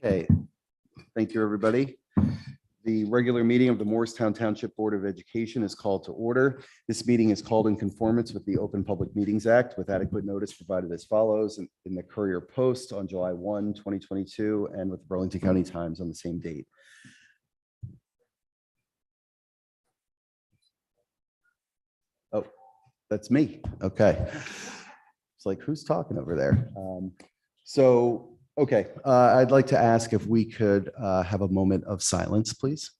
Okay, thank you, everybody. The regular meeting of the Morristown Township Board of Education is called to order. This meeting is called in conformance with the Open Public Meetings Act with adequate notice provided as follows in the Courier Post on July 1, 2022, and with the Burlington County Times on the same date. Oh, that's me. Okay. It's like, who's talking over there? Okay, I'd like to ask if we could have a moment of silence, please.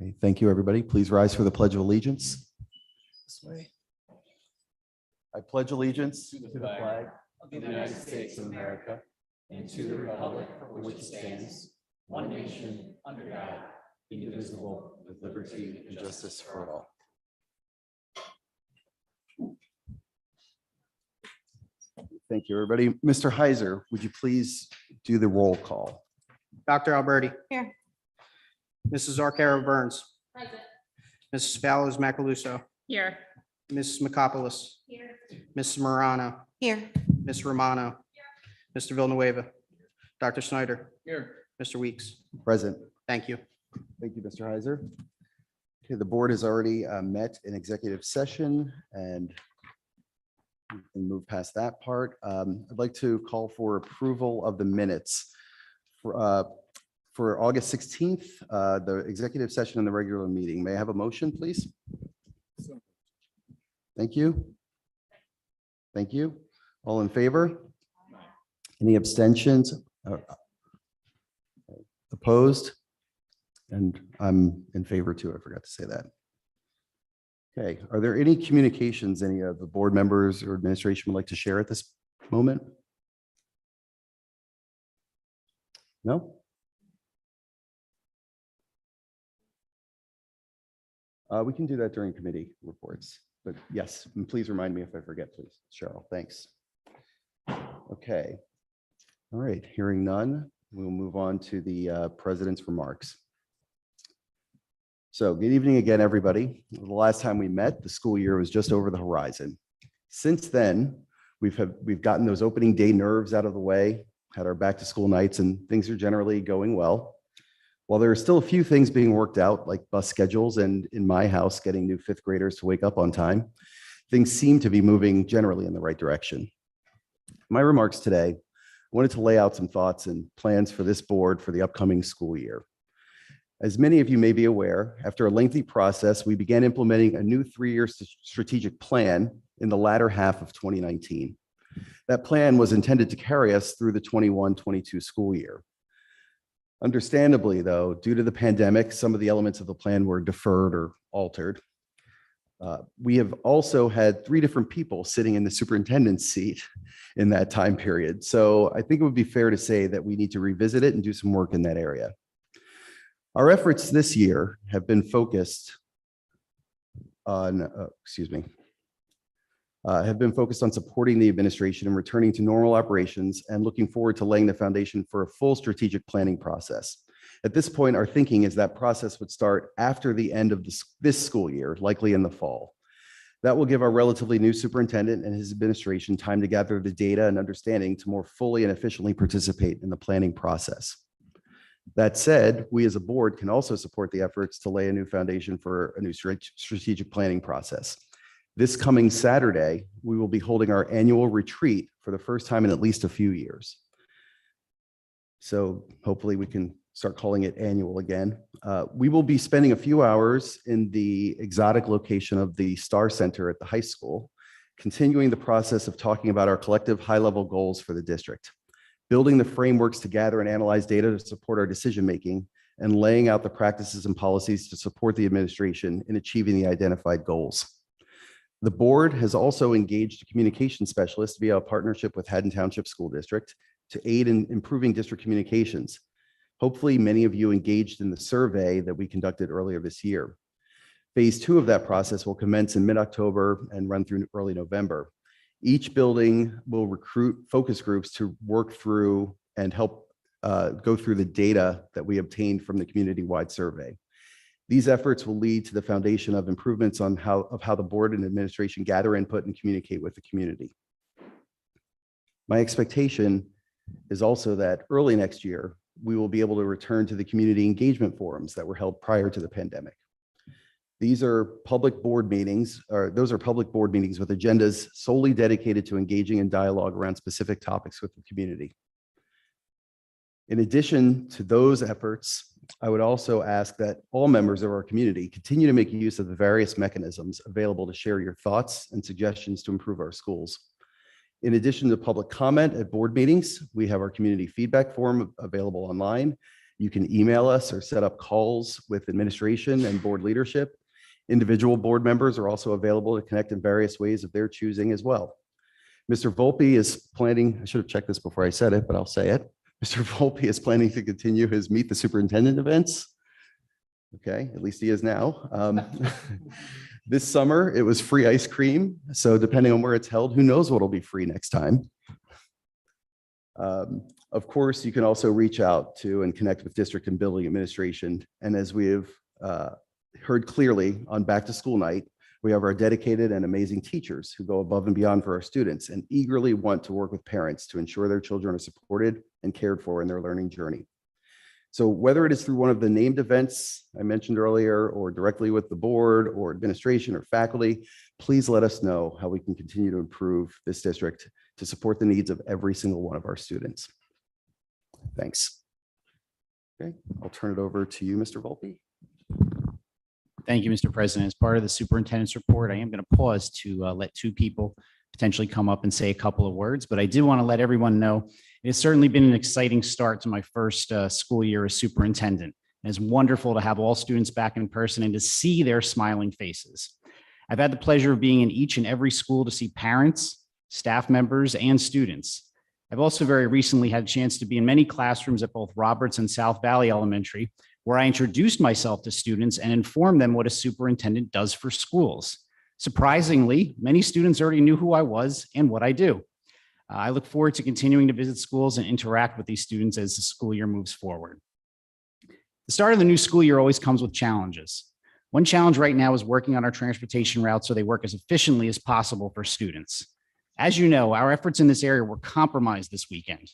Okay, thank you, everybody. Please rise for the Pledge of Allegiance. This way. I pledge allegiance to the flag of the United States of America and to the republic for which it stands, one nation, under God, indivisible, with liberty and justice for all. Thank you, everybody. Mr. Heiser, would you please do the roll call? Dr. Alberti. Here. Mrs. Arcaro Burns. Present. Mrs. Fallows Macaluso. Here. Mrs. Mikopolis. Here. Mrs. Morano. Here. Ms. Romano. Mr. Villanueva. Dr. Snyder. Here. Mr. Weeks. Present. Thank you. Thank you, Mr. Heiser. Okay, the board has already met in executive session and we can move past that part. I'd like to call for approval of the minutes for August 16th, the executive session and the regular meeting. May I have a motion, please? Thank you. Thank you. All in favor? Any abstentions? Opposed? And I'm in favor too. I forgot to say that. Okay. Are there any communications any of the board members or administration would like to share at this moment? No? We can do that during committee reports, but yes, and please remind me if I forget, please. Cheryl, thanks. Okay. All right, hearing none, we'll move on to the president's remarks. So good evening again, everybody. The last time we met, the school year was just over the horizon. Since then, we've gotten those opening day nerves out of the way, had our back to school nights, and things are generally going well. While there are still a few things being worked out, like bus schedules and in my house, getting new fifth graders to wake up on time, things seem to be moving generally in the right direction. My remarks today, I wanted to lay out some thoughts and plans for this board for the upcoming school year. As many of you may be aware, after a lengthy process, we began implementing a new 3-year strategic plan in the latter half of 2019. That plan was intended to carry us through the 21-22 school year. Understandably, though, due to the pandemic, some of the elements of the plan were deferred or altered. We have also had 3 different people sitting in the superintendent's seat in that time period. So I think it would be fair to say that we need to revisit it and do some work in that area. Our efforts this year have been focused on, supporting the administration and returning to normal operations and looking forward to laying the foundation for a full strategic planning process. At this point, our thinking is that process would start after the end of this school year, likely in the fall. That will give our relatively new superintendent and his administration time to gather the data and understanding to more fully and efficiently participate in the planning process. That said, we as a board can also support the efforts to lay a new foundation for a new strategic planning process. This coming Saturday, we will be holding our annual retreat for the first time in at least a few years. So hopefully we can start calling it annual again. We will be spending a few hours in the exotic location of the Star Center at the high school, continuing the process of talking about our collective high-level goals for the district, building the frameworks to gather and analyze data to support our decision-making, and laying out the practices and policies to support the administration in achieving the identified goals. The board has also engaged a communication specialist via a partnership with Haddon Township School District to aid in improving district communications. Hopefully, many of you engaged in the survey that we conducted earlier this year. Phase 2 of that process will commence in mid-October and run through early November. Each building will recruit focus groups to work through and help go through the data that we obtained from the community-wide survey. These efforts will lead to the foundation of improvements on how the board and administration gather input and communicate with the community. My expectation is also that early next year, we will be able to return to the community engagement forums that were held prior to the pandemic. Those are public board meetings with agendas solely dedicated to engaging in dialogue around specific topics with the community. In addition to those efforts, I would also ask that all members of our community continue to make use of the various mechanisms available to share your thoughts and suggestions to improve our schools. In addition to public comment at board meetings, we have our community feedback form available online. You can email us or set up calls with administration and board leadership. Individual board members are also available to connect in various ways of their choosing as well. Mr. Volpe is planning, I should have checked this before I said it, but I'll say it. Mr. Volpe is planning to continue his Meet the Superintendent events. Okay, at least he is now. This summer, it was free ice cream. So depending on where it's held, who knows what'll be free next time. Of course, you can also reach out to and connect with district and building administration. And as we have heard clearly on back to school night, we have our dedicated and amazing teachers who go above and beyond for our students and eagerly want to work with parents to ensure their children are supported and cared for in their learning journey. So whether it is through one of the named events I mentioned earlier or directly with the board or administration or faculty, please let us know how we can continue to improve this district to support the needs of every single one of our students. Thanks. Okay, I'll turn it over to you, Mr. Volpe. Thank you, Mr. President. As part of the superintendent's report, I am going to pause to let two people potentially come up and say a couple of words, but I did want to let everyone know it's certainly been an exciting start to my first school year as superintendent. And it's wonderful to have all students back in person and to see their smiling faces. I've had the pleasure of being in each and every school to see parents, staff members, and students. I've also very recently had a chance to be in many classrooms at both Roberts and South Valley Elementary, where I introduced myself to students and informed them what a superintendent does for schools. Surprisingly, many students already knew who I was and what I do. I look forward to continuing to visit schools and interact with these students as the school year moves forward. The start of the new school year always comes with challenges. One challenge right now is working on our transportation routes so they work as efficiently as possible for students. As you know, our efforts in this area were compromised this weekend.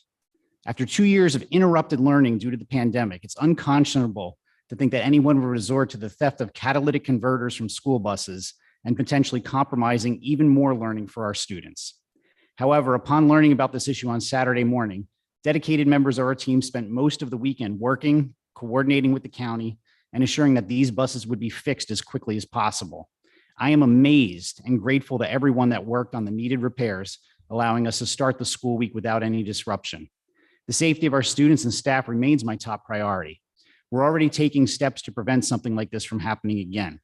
After 2 years of interrupted learning due to the pandemic, it's unconscionable to think that anyone would resort to the theft of catalytic converters from school buses and potentially compromising even more learning for our students. However, upon learning about this issue on Saturday morning, dedicated members of our team spent most of the weekend working, coordinating with the county, and ensuring that these buses would be fixed as quickly as possible. I am amazed and grateful to everyone that worked on the needed repairs, allowing us to start the school week without any disruption. The safety of our students and staff remains my top priority. We're already taking steps to prevent something like this from happening again.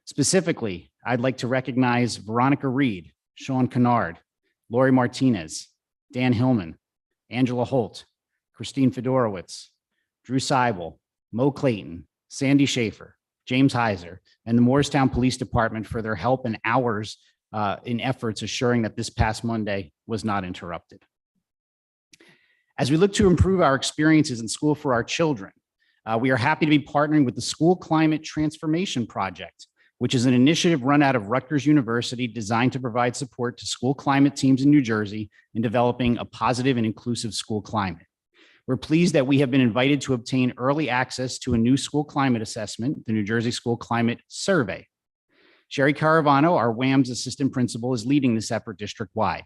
Specifically, I'd like to recognize Veronica Reed, Sean Kennard, Lori Martinez, Dan Hillman, Angela Holt, Christine Fedorowicz, Drew Seibel, Mo Clayton, Sandy Schaefer, James Heiser, and the Morristown Police Department for their help and hours in efforts assuring that this past Monday was not interrupted. As we look to improve our experiences in school for our children, we are happy to be partnering with the School Climate Transformation Project, which is an initiative run out of Rutgers University designed to provide support to school climate teams in New Jersey in developing a positive and inclusive school climate. We're pleased that we have been invited to obtain early access to a new school climate assessment, the New Jersey School Climate Survey. Sherry Caravano, our WAMS assistant principal, is leading this effort district-wide.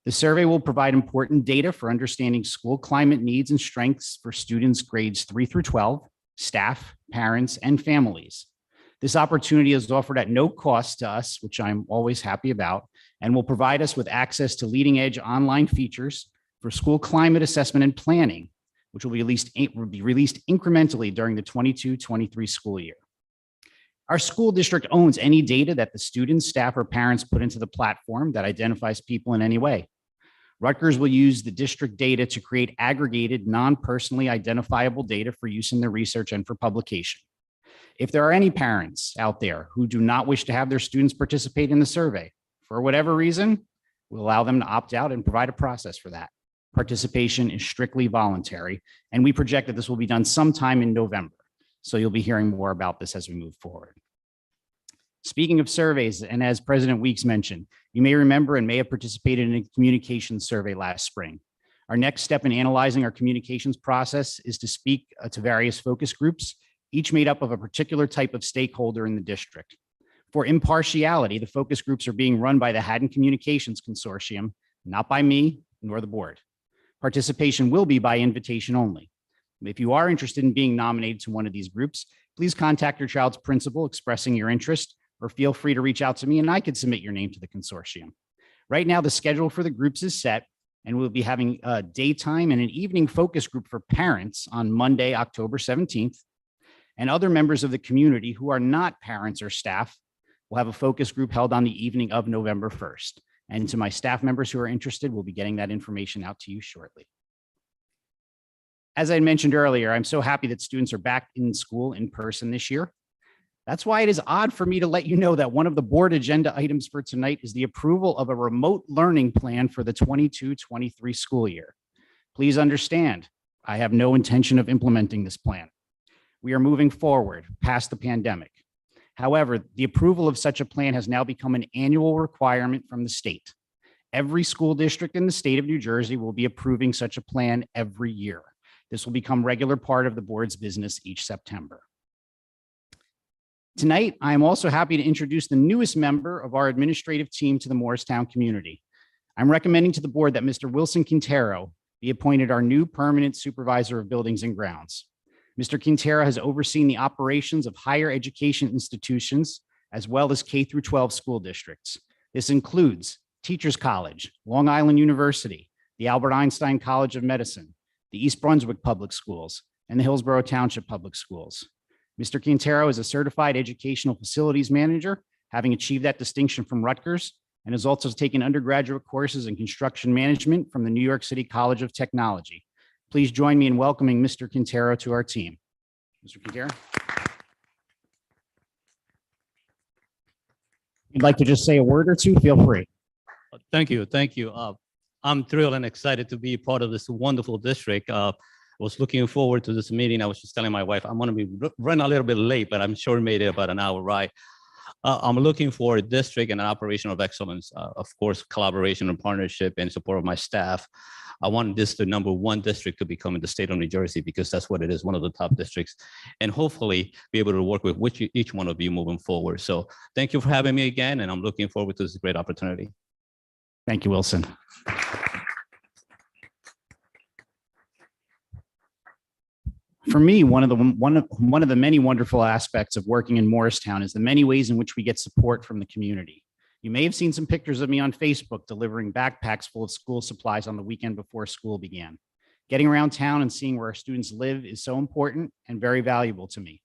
The survey will provide important data for understanding school climate needs and strengths for students grades 3 through 12, staff, parents, and families. This opportunity is offered at no cost to us, which I'm always happy about, and will provide us with access to leading-edge online features for school climate assessment and planning, which will be released incrementally during the 22-23 school year. Our school district owns any data that the students, staff, or parents put into the platform that identifies people in any way. Rutgers will use the district data to create aggregated, non-personally identifiable data for use in their research and for publication. If there are any parents out there who do not wish to have their students participate in the survey, for whatever reason, we'll allow them to opt out and provide a process for that. Participation is strictly voluntary, and we project that this will be done sometime in November. So you'll be hearing more about this as we move forward. Speaking of surveys, and as President Weeks mentioned, you may remember and may have participated in a communications survey last spring. Our next step in analyzing our communications process is to speak to various focus groups, each made up of a particular type of stakeholder in the district. For impartiality, the focus groups are being run by the Haddon Communications Consortium, not by me nor the board. Participation will be by invitation only. If you are interested in being nominated to one of these groups, please contact your child's principal expressing your interest, or feel free to reach out to me and I could submit your name to the consortium. Right now, the schedule for the groups is set, and we'll be having a daytime and an evening focus group for parents on Monday, October 17th. And other members of the community who are not parents or staff will have a focus group held on the evening of November 1st. And to my staff members who are interested, we'll be getting that information out to you shortly. As I mentioned earlier, I'm so happy that students are back in school in person this year. That's why it is odd for me to let you know that one of the board agenda items for tonight is the approval of a remote learning plan for the 22-23 school year. Please understand, I have no intention of implementing this plan. We are moving forward past the pandemic. However, the approval of such a plan has now become an annual requirement from the state. Every school district in the state of New Jersey will be approving such a plan every year. This will become regular part of the board's business each September. Tonight, I am also happy to introduce the newest member of our administrative team to the Morristown community. I'm recommending to the board that Mr. Wilson Quintero be appointed our new permanent supervisor of buildings and grounds. Mr. Quintero has overseen the operations of higher education institutions as well as K-12 school districts. This includes Teachers College, Long Island University, the Albert Einstein College of Medicine, the East Brunswick Public Schools, and the Hillsborough Township Public Schools. Mr. Quintero is a certified educational facilities manager, having achieved that distinction from Rutgers, and has also taken undergraduate courses in construction management from the New York City College of Technology. Please join me in welcoming Mr. Quintero to our team. Mr. Quintero. If you'd like to just say a word or two, feel free. Thank you. Thank you. I'm thrilled and excited to be part of this wonderful district. I was looking forward to this meeting. I was just telling my wife, I'm going to be run a little bit late, but I'm sure we made it about an hour right. I'm looking for a district and an operation of excellence, of course, collaboration and partnership and support of my staff. I want this the #1 district to become in the state of New Jersey, because that's what it is, one of the top districts, and hopefully be able to work with each one of you moving forward. So thank you for having me again, and I'm looking forward to this great opportunity. Thank you, Wilson. For me, one of the many wonderful aspects of working in Morristown is the many ways in which we get support from the community. You may have seen some pictures of me on Facebook delivering backpacks full of school supplies on the weekend before school began. Getting around town and seeing where our students live is so important and very valuable to me.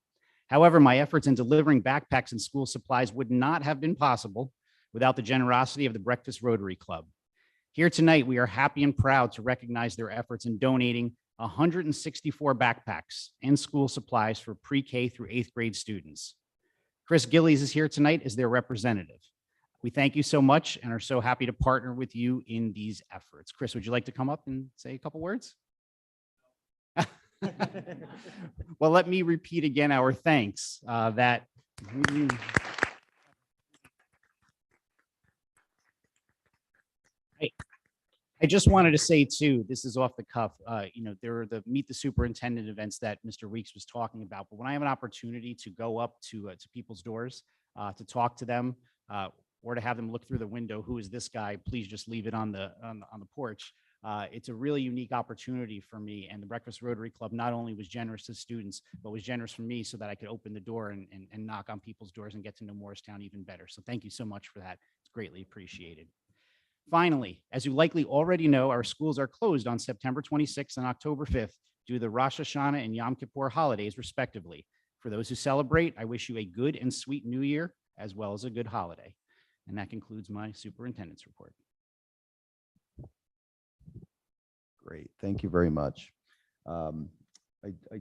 However, my efforts in delivering backpacks and school supplies would not have been possible without the generosity of the Breakfast Rotary Club. Here tonight, we are happy and proud to recognize their efforts in donating 164 backpacks and school supplies for pre-K through 8th grade students. Chris Gillies is here tonight as their representative. We thank you so much and are so happy to partner with you in these efforts. Chris, would you like to come up and say a couple words? Well, let me repeat again our thanks I just wanted to say too, this is off the cuff, there are the Meet the Superintendent events that Mr. Weeks was talking about, but when I have an opportunity to go up to people's doors, to talk to them, or to have them look through the window, who is this guy? Please just leave it on the porch. It's a really unique opportunity for me. And the Breakfast Rotary Club not only was generous to students, but was generous for me so that I could open the door and knock on people's doors and get to know Morristown even better. So thank you so much for that. It's greatly appreciated. Finally, as you likely already know, our schools are closed on September 26th and October 5th due to the Rosh Hashanah and Yom Kippur holidays, respectively. For those who celebrate, I wish you a good and sweet New Year, as well as a good holiday. And that concludes my superintendent's report. Great, thank you very much. I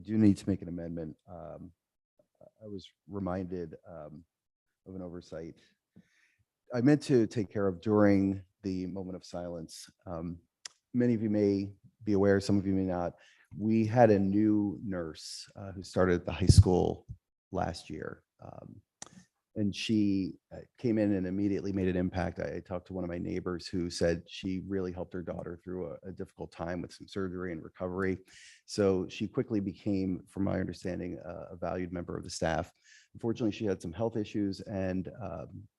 do need to make an amendment. I was reminded of an oversight I meant to take care of during the moment of silence. Many of you may be aware, some of you may not. We had a new nurse who started at the high school last year. And she came in and immediately made an impact. I talked to one of my neighbors who said she really helped her daughter through a difficult time with some surgery and recovery. So she quickly became, from my understanding, a valued member of the staff. Unfortunately, she had some health issues and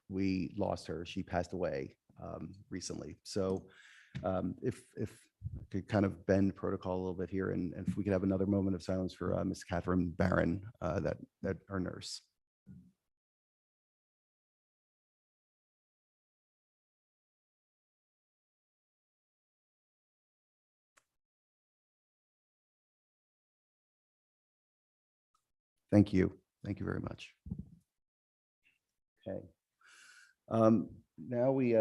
we lost her. She passed away recently. So if I could kind of bend protocol a little bit here, and if we could have another moment of silence for Ms. Catherine Barron, that our nurse. Thank you. Thank you very much. Okay. Now we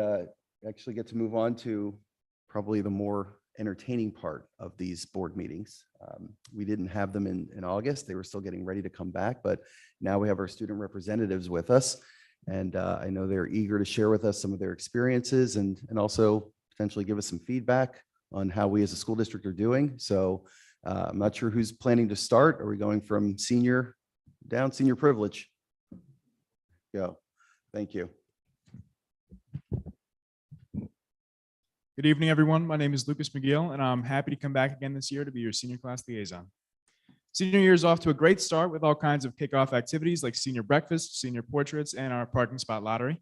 actually get to move on to probably the more entertaining part of these board meetings. We didn't have them in August. They were still getting ready to come back, but now we have our student representatives with us. And I know they're eager to share with us some of their experiences and also potentially give us some feedback on how we as a school district are doing. So I'm not sure who's planning to start. Are we going from senior down, senior privilege? Go. Thank you. Good evening, everyone. My name is Lucas McGill, and I'm happy to come back again this year to be your senior class liaison. Senior year is off to a great start with all kinds of kickoff activities like senior breakfast, senior portraits, and our parking spot lottery.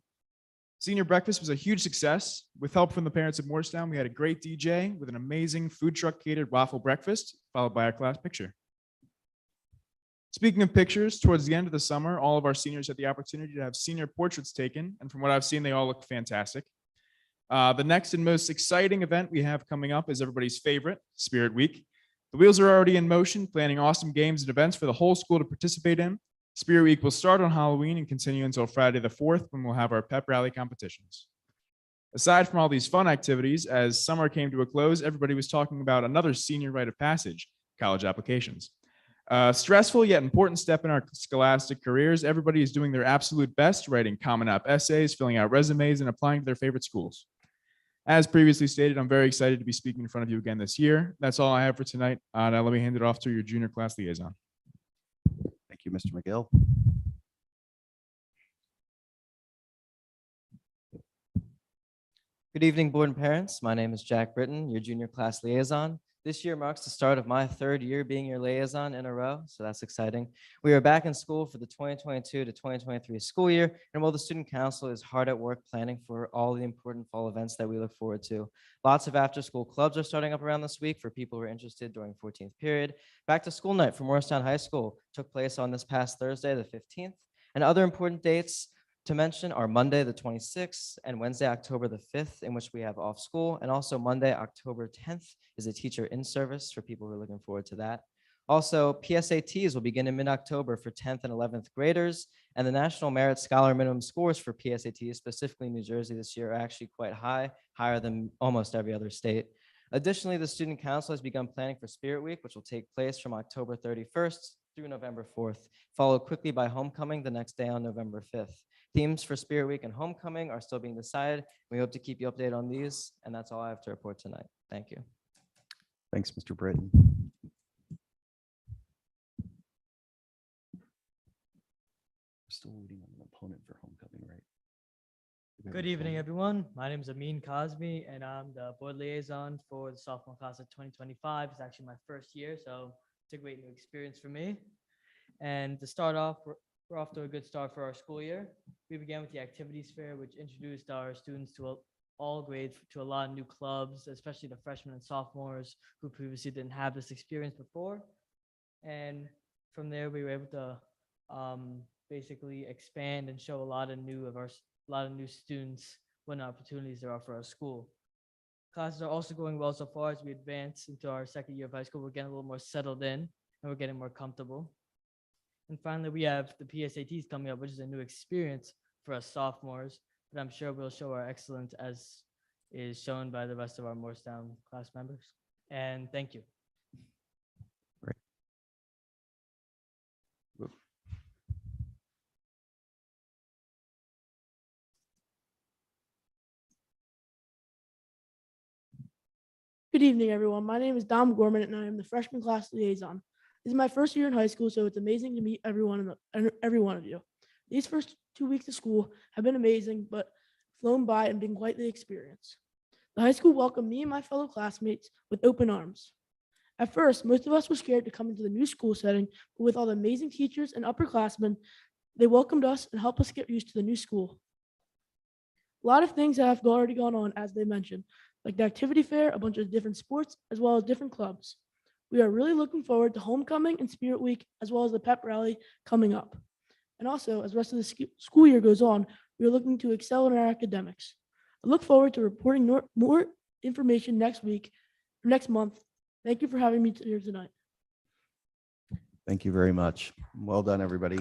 Senior breakfast was a huge success. With help from the parents of Morristown, we had a great DJ with an amazing food truck catered waffle breakfast, followed by our class picture. Speaking of pictures, towards the end of the summer, all of our seniors had the opportunity to have senior portraits taken, and from what I've seen, they all look fantastic. The next and most exciting event we have coming up is everybody's favorite, Spirit Week. The wheels are already in motion, planning awesome games and events for the whole school to participate in. Spirit Week will start on Halloween and continue until Friday the 4th, when we'll have our pep rally competitions. Aside from all these fun activities, as summer came to a close, everybody was talking about another senior rite of passage, college applications. Stressful yet important step in our scholastic careers. Everybody is doing their absolute best, writing Common App essays, filling out resumes, and applying to their favorite schools. As previously stated, I'm very excited to be speaking in front of you again this year. That's all I have for tonight. Now let me hand it off to your junior class liaison. Thank you, Mr. McGill. Good evening, board and parents. My name is Jack Britton, your junior class liaison. This year marks the start of my 3rd year being your liaison in a row, so that's exciting. We are back in school for the 2022 to 2023 school year, and while the student council is hard at work planning for all the important fall events that we look forward to. Lots of after-school clubs are starting up around this week for people who are interested during 14th period. Back to school night for Morristown High School took place on this past Thursday, the 15th, and other important dates to mention are Monday, the 26th, and Wednesday, October the 5th, in which we have off school. And also Monday, October 10th is a teacher in service for people who are looking forward to that. Also, PSATs will begin in mid-October for 10th and 11th graders. And the National Merit Scholar minimum scores for PSATs, specifically New Jersey this year, are actually quite high, higher than almost every other state. Additionally, the Student Council has begun planning for Spirit Week, which will take place from October 31st through November 4th, followed quickly by Homecoming the next day on November 5th. Themes for Spirit Week and Homecoming are still being decided. We hope to keep you updated on these, and that's all I have to report tonight. Thank you. Thanks, Mr. Britton. We're still waiting on an opponent for homecoming, right? Good evening, everyone. My name is Amin Kazmi, and I'm the board liaison for the sophomore class of 2025. It's actually my first year, so it's a great new experience for me. And to start off, we're off to a good start for our school year. We began with the activities fair, which introduced our students to all grades to a lot of new clubs, especially the freshmen and sophomores who previously didn't have this experience before. And from there, we were able to basically expand and show a lot of new students what opportunities there are for our school. Classes are also going well so far as we advance into our 2nd year of high school. We're getting a little more settled in and we're getting more comfortable. And finally, we have the PSATs coming up, which is a new experience for us sophomores, but I'm sure we'll show our excellence as is shown by the rest of our Morristown class members. And thank you. Great. Good evening, everyone. My name is Dom Gorman, and I am the freshman class liaison. This is my first year in high school, so it's amazing to meet every one of you. These first 2 weeks of school have been amazing, but flown by and been quite the experience. The high school welcomed me and my fellow classmates with open arms. At first, most of us were scared to come into the new school setting, but with all the amazing teachers and upperclassmen, they welcomed us and helped us get used to the new school. A lot of things have already gone on, as they mentioned, like the activity fair, a bunch of different sports, as well as different clubs. We are really looking forward to homecoming and Spirit Week, as well as the pep rally coming up. And also, as the rest of the school year goes on, we are looking to excel in our academics. I look forward to reporting more information next week or next month. Thank you for having me here tonight. Thank you very much. Well done, everybody.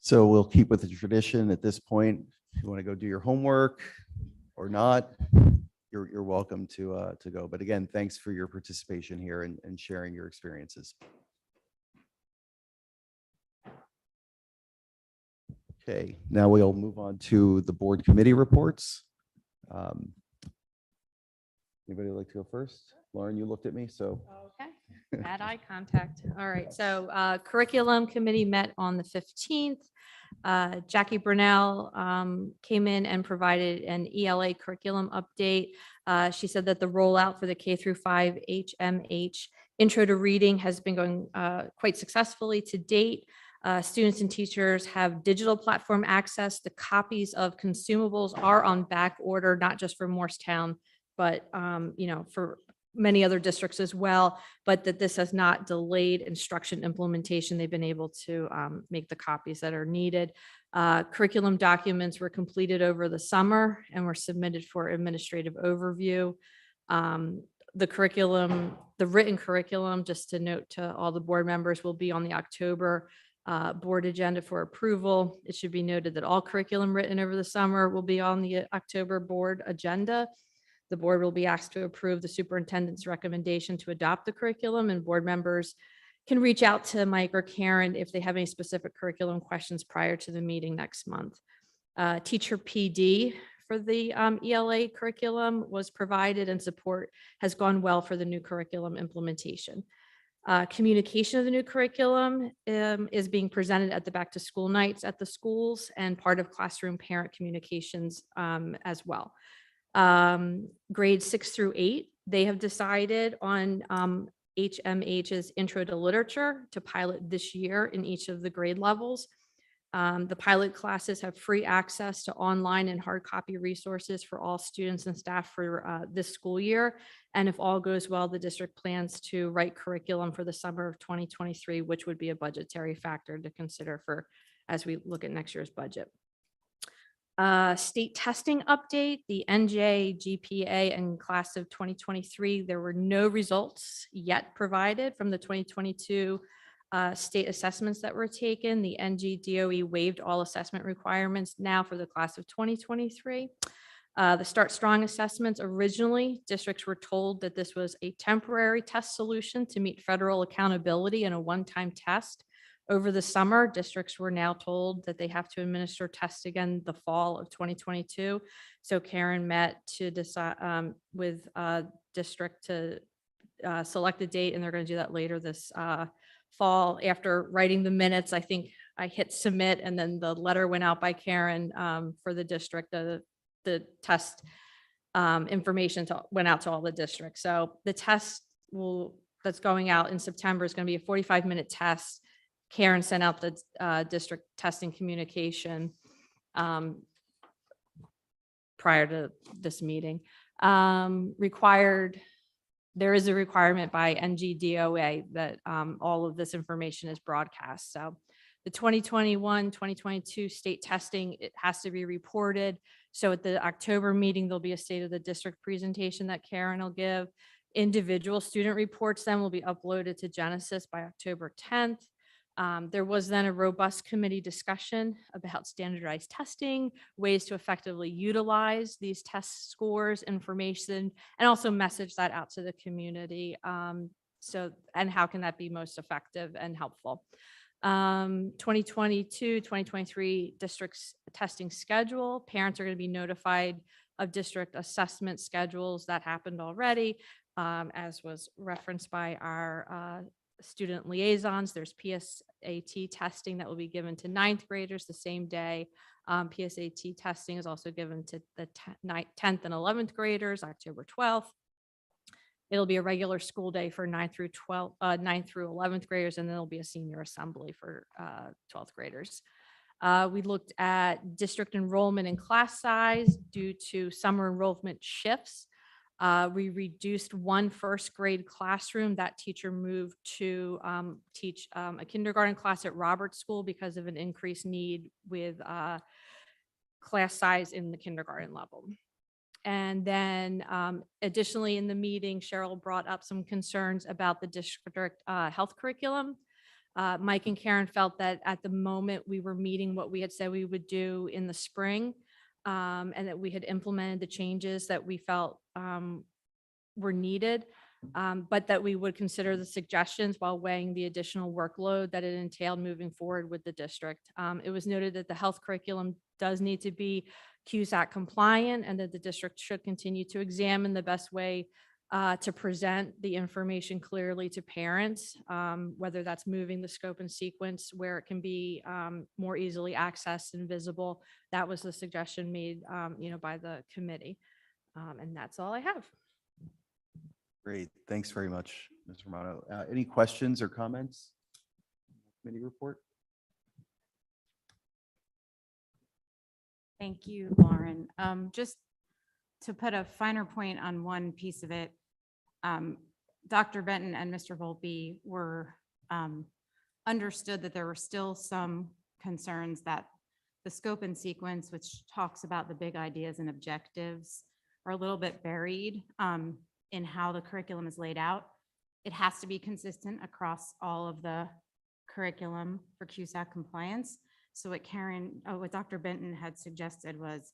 So we'll keep with the tradition at this point. If you want to go do your homework or not, you're welcome to go. But again, thanks for your participation here and sharing your experiences. Okay, now we'll move on to the board committee reports. Anybody like to go first? Lauren, you looked at me, so. Okay, bad eye contact. All right, so curriculum committee met on the 15th. Jackie Brunel came in and provided an ELA curriculum update. She said that the rollout for the K through 5 HMH intro to reading has been going quite successfully to date. Students and teachers have digital platform access. The copies of consumables are on back order, not just for Morristown, but for many other districts as well, but that this has not delayed instruction implementation. They've been able to make the copies that are needed. Curriculum documents were completed over the summer and were submitted for administrative overview. The written curriculum, just to note to all the board members, will be on the October board agenda for approval. It should be noted that all curriculum written over the summer will be on the October board agenda. The board will be asked to approve the superintendent's recommendation to adopt the curriculum, and board members can reach out to Mike or Karen if they have any specific curriculum questions prior to the meeting next month. Teacher PD for the ELA curriculum was provided, and support has gone well for the new curriculum implementation. Communication of the new curriculum is being presented at the back to school nights at the schools and part of classroom parent communications as well. Grades 6 through 8, they have decided on HMH's Intro to Literature to pilot this year in each of the grade levels. The pilot classes have free access to online and hard copy resources for all students and staff for this school year. And if all goes well, the district plans to write curriculum for the summer of 2023, which would be a budgetary factor to consider for as we look at next year's budget. State testing update, the NJ, GPA, and class of 2023, there were no results yet provided from the 2022 state assessments that were taken. The NG DOE waived all assessment requirements now for the class of 2023. The Start Strong assessments, originally districts were told that this was a temporary test solution to meet federal accountability and a one-time test. Over the summer, districts were now told that they have to administer tests again the fall of 2022. So Karen met to decide with district to select a date, and they're going to do that later this fall. After writing the minutes, I think I hit submit, and then the letter went out by Karen for the district. The test information went out to all the districts. So the test that's going out in September is going to be a 45-minute test. Karen sent out the district testing communication prior to this meeting. There is a requirement by NGDOA that all of this information is broadcast. So the 2021-2022 state testing, it has to be reported. So at the October meeting, there'll be a state of the district presentation that Karen will give. Individual student reports then will be uploaded to Genesis by October 10th. There was then a robust committee discussion about standardized testing, ways to effectively utilize these test scores, information, and also message that out to the community. And how can that be most effective and helpful? 2022, 2023 district's testing schedule. Parents are going to be notified of district assessment schedules that happened already. As was referenced by our student liaisons, there's PSAT testing that will be given to ninth graders the same day. PSAT testing is also given to the 10th and 11th graders, October 12th. It'll be a regular school day for 9th through 11th graders, and then there'll be a senior assembly for 12th graders. We looked at district enrollment and class size due to summer enrollment shifts. We reduced one first grade classroom. That teacher moved to teach a kindergarten class at Roberts School because of an increased need with class size in the kindergarten level. And then additionally in the meeting, Cheryl brought up some concerns about the district health curriculum. Mike and Karen felt that at the moment we were meeting what we had said we would do in the spring, and that we had implemented the changes that we felt were needed, but that we would consider the suggestions while weighing the additional workload that it entailed moving forward with the district. It was noted that the health curriculum does need to be CUSAC compliant, and that the district should continue to examine the best way to present the information clearly to parents, whether that's moving the scope and sequence where it can be more easily accessed and visible. That was the suggestion made, by the committee. And that's all I have. Great. Thanks very much, Ms. Romano. Any questions or comments? Committee report? Thank you, Lauren. Just to put a finer point on one piece of it, Dr. Benton and Mr. Volpe were understood that there were still some concerns that the scope and sequence, which talks about the big ideas and objectives, are a little bit buried in how the curriculum is laid out. It has to be consistent across all of the curriculum for CUSAC compliance. So what Dr. Benton had suggested was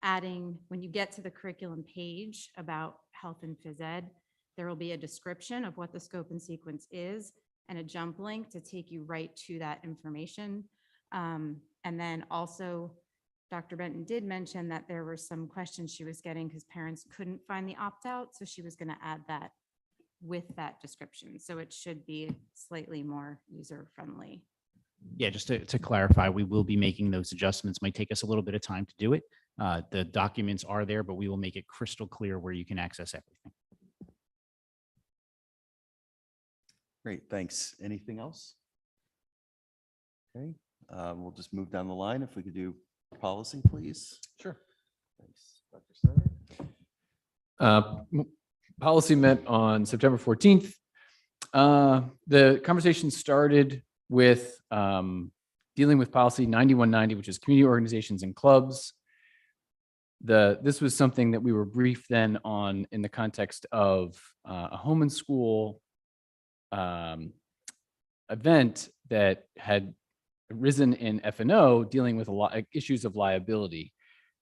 adding, when you get to the curriculum page about health and phys ed, there will be a description of what the scope and sequence is and a jump link to take you right to that information. And then also, Dr. Benton did mention that there were some questions she was getting because parents couldn't find the opt-out. So she was going to add that with that description. So it should be slightly more user-friendly. Yeah, just to clarify, we will be making those adjustments. Might take us a little bit of time to do it. The documents are there, but we will make it crystal clear where you can access everything. Great, thanks. Anything else? Okay, we'll just move down the line. If we could do policy, please. Sure. Thanks, Dr. Snyder. Policy met on September 14th. The conversation started with dealing with policy 9190, which is community organizations and clubs. This was something that we were briefed then on in the context of a home and school event that had arisen in F&O dealing with a lot of issues of liability.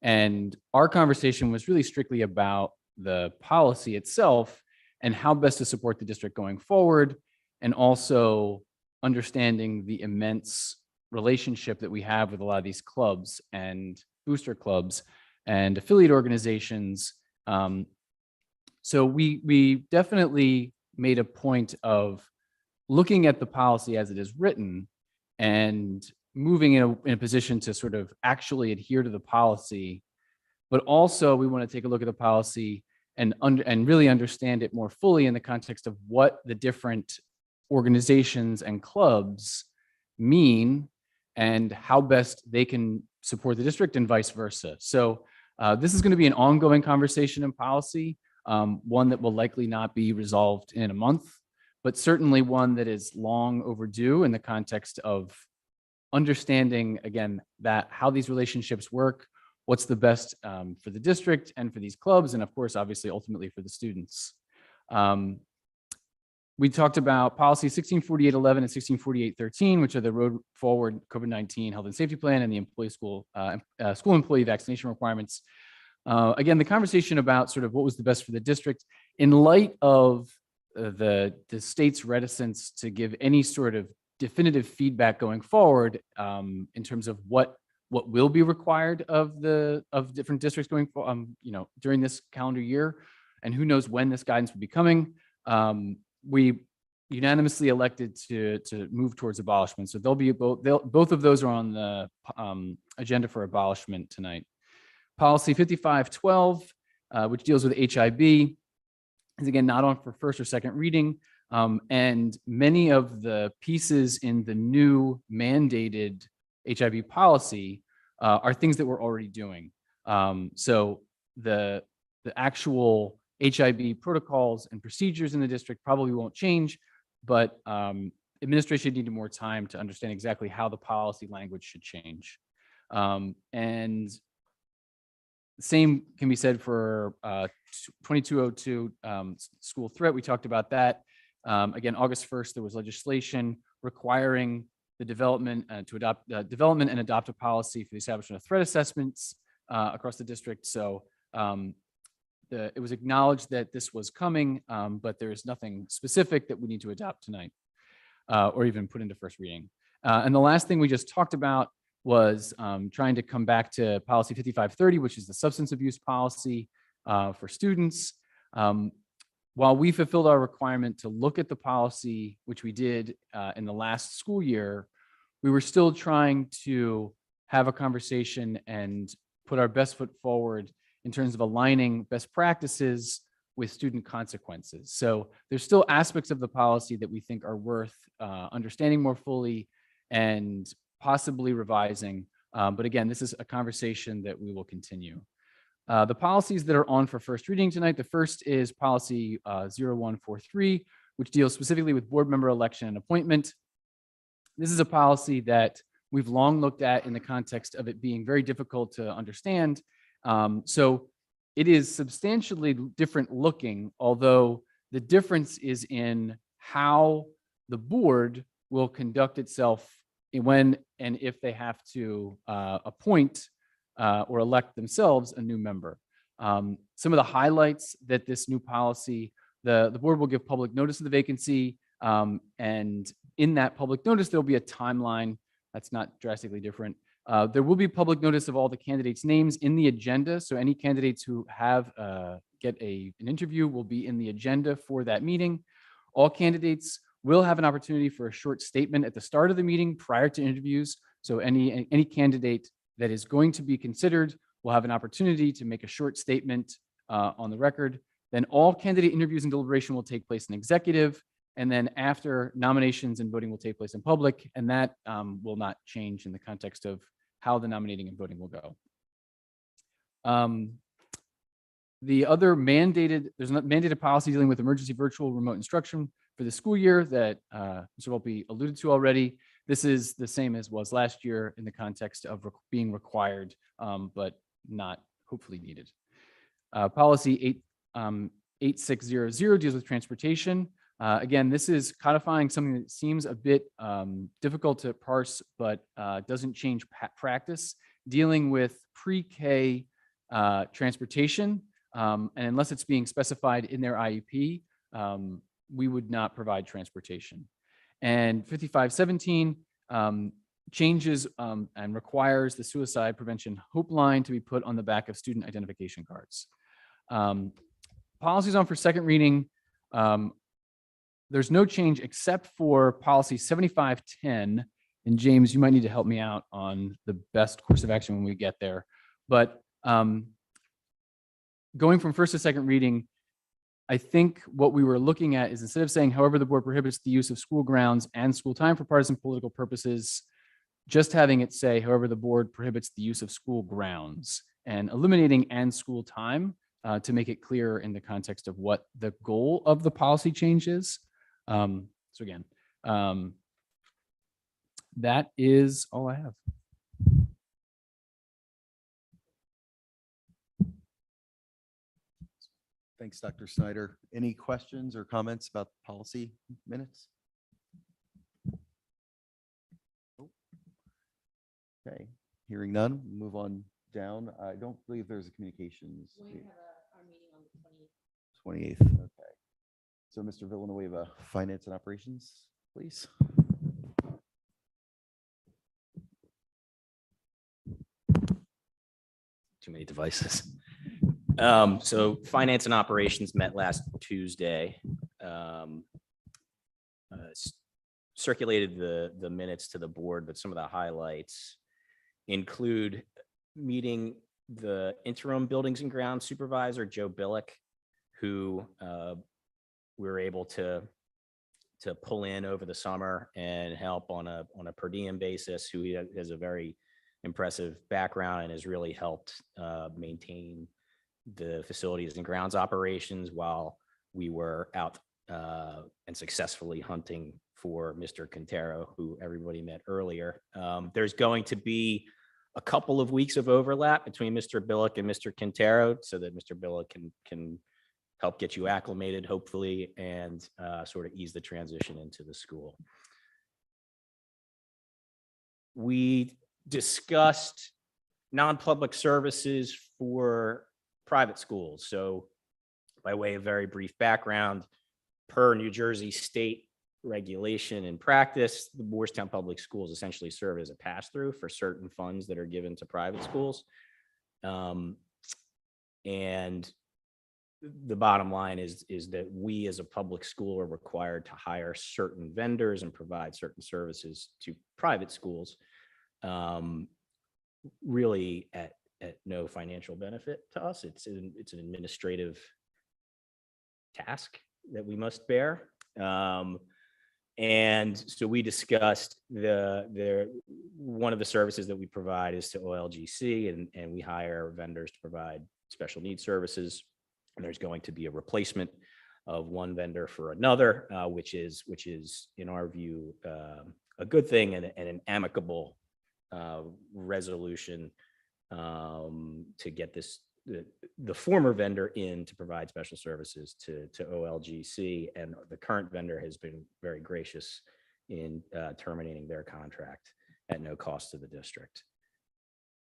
And our conversation was really strictly about the policy itself and how best to support the district going forward, and also understanding the immense relationship that we have with a lot of these clubs and booster clubs and affiliate organizations. So we definitely made a point of looking at the policy as it is written and moving in a position to sort of actually adhere to the policy. But also we want to take a look at the policy and really understand it more fully in the context of what the different organizations and clubs mean and how best they can support the district and vice versa. So this is going to be an ongoing conversation in policy, one that will likely not be resolved in a month, but certainly one that is long overdue in the context of understanding, again, that how these relationships work, what's the best for the district and for these clubs, and of course, obviously, ultimately for the students. We talked about policy 164811 and 164813, which are the Road Forward COVID-19 Health and Safety Plan and the employee school employee vaccination requirements. Again, the conversation about sort of what was the best for the district in light of the state's reticence to give any sort of definitive feedback going forward in terms of what will be required of different districts going during this calendar year, and who knows when this guidance will be coming. We unanimously elected to move towards abolishment. So both of those are on the agenda for abolishment tonight. Policy 5512, which deals with HIB, is again not on for first or second reading. And many of the pieces in the new mandated HIB policy are things that we're already doing. So the actual HIB protocols and procedures in the district probably won't change, but administration needed more time to understand exactly how the policy language should change. And same can be said for 2202 school threat. We talked about that. Again, August 1st, there was legislation requiring the development to adopt development and adopt a policy for the establishment of threat assessments across the district. So it was acknowledged that this was coming, but there is nothing specific that we need to adopt tonight or even put into first reading. And the last thing we just talked about was trying to come back to policy 5530, which is the substance abuse policy for students. While we fulfilled our requirement to look at the policy, which we did in the last school year, we were still trying to have a conversation and put our best foot forward in terms of aligning best practices with student consequences. So there's still aspects of the policy that we think are worth understanding more fully and possibly revising. But again, this is a conversation that we will continue. The policies that are on for first reading tonight, the first is policy 0143, which deals specifically with board member election and appointment. This is a policy that we've long looked at in the context of it being very difficult to understand. So it is substantially different looking, although the difference is in how the board will conduct itself when and if they have to appoint or elect themselves a new member. Some of the highlights that this new policy, the board will give public notice of the vacancy, and in that public notice, there'll be a timeline. That's not drastically different. There will be public notice of all the candidates' names in the agenda. So any candidates who have get an interview will be in the agenda for that meeting. All candidates will have an opportunity for a short statement at the start of the meeting prior to interviews. So any candidate that is going to be considered will have an opportunity to make a short statement on the record. Then all candidate interviews and deliberation will take place in executive. And then after, nominations and voting will take place in public. And that will not change in the context of how the nominating and voting will go. The other there's a mandated policy dealing with emergency virtual remote instruction for the school year that Mr. Volpe alluded to already. This is the same as was last year in the context of being required, but not hopefully needed. Policy 8600 deals with transportation. Again, this is codifying something that seems a bit difficult to parse, but doesn't change practice, dealing with pre-K transportation. And unless it's being specified in their IEP, we would not provide transportation. And 5517 changes and requires the suicide prevention hope line to be put on the back of student identification cards. Policies on for second reading. There's no change except for policy 7510. And James, you might need to help me out on the best course of action when we get there. But going from first to second reading, I think what we were looking at is instead of saying, however, the board prohibits the use of school grounds and school time for partisan political purposes, just having it say, however, the board prohibits the use of school grounds, and eliminating and school time to make it clear in the context of what the goal of the policy change is. So again, that is all I have. Thanks, Dr. Snyder. Any questions or comments about the policy minutes? Okay, hearing none, we'll move on down. I don't believe there's a communications. We have our meeting on the 28th, okay. So Mr. Villanueva, Finance and Operations, please. Too many devices. So Finance and Operations met last Tuesday. Circulated the minutes to the board, but some of the highlights include meeting the interim buildings and grounds supervisor, Joe Billick, who we were able to pull in over the summer and help on a per diem basis, who has a very impressive background and has really helped maintain the facilities and grounds operations while we were out and successfully hunting for Mr. Quintero, who everybody met earlier. There's going to be a couple of weeks of overlap between Mr. Billick and Mr. Quintero so that Mr. Billick can help get you acclimated, hopefully, and sort of ease the transition into the school. We discussed non-public services for private schools. So by way of very brief background, per New Jersey state regulation and practice, the Moorestown Public Schools essentially serve as a pass-through for certain funds that are given to private schools. And the bottom line is that we as a public school are required to hire certain vendors and provide certain services to private schools, really at no financial benefit to us. It's an administrative task that we must bear. And so we discussed one of the services that we provide is to OLGC, and we hire vendors to provide special needs services. And there's going to be a replacement of one vendor for another, which is in our view a good thing and an amicable resolution to get the former vendor in to provide special services to OLGC, and the current vendor has been very gracious in terminating their contract at no cost to the district.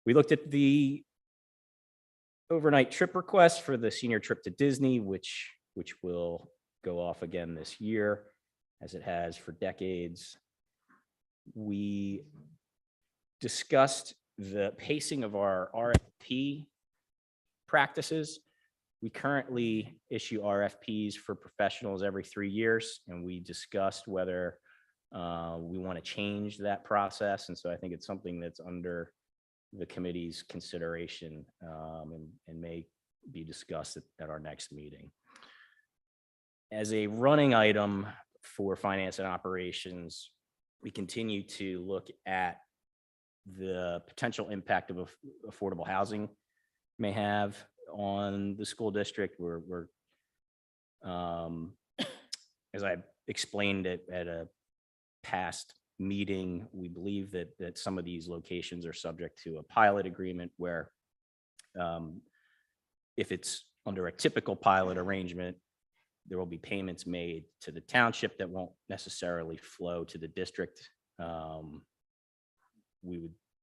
We looked at the overnight trip request for the senior trip to Disney, which will go off again this year, as it has for decades. We discussed the pacing of our RFP practices. We currently issue RFPs for professionals every 3 years, and we discussed whether we want to change that process. And so I think it's something that's under the committee's consideration and may be discussed at our next meeting. As a running item for finance and operations, we continue to look at the potential impact of affordable housing may have on the school district. We're as I explained it at a past meeting, we believe that some of these locations are subject to a pilot agreement where if it's under a typical pilot arrangement, there will be payments made to the township that won't necessarily flow to the district. We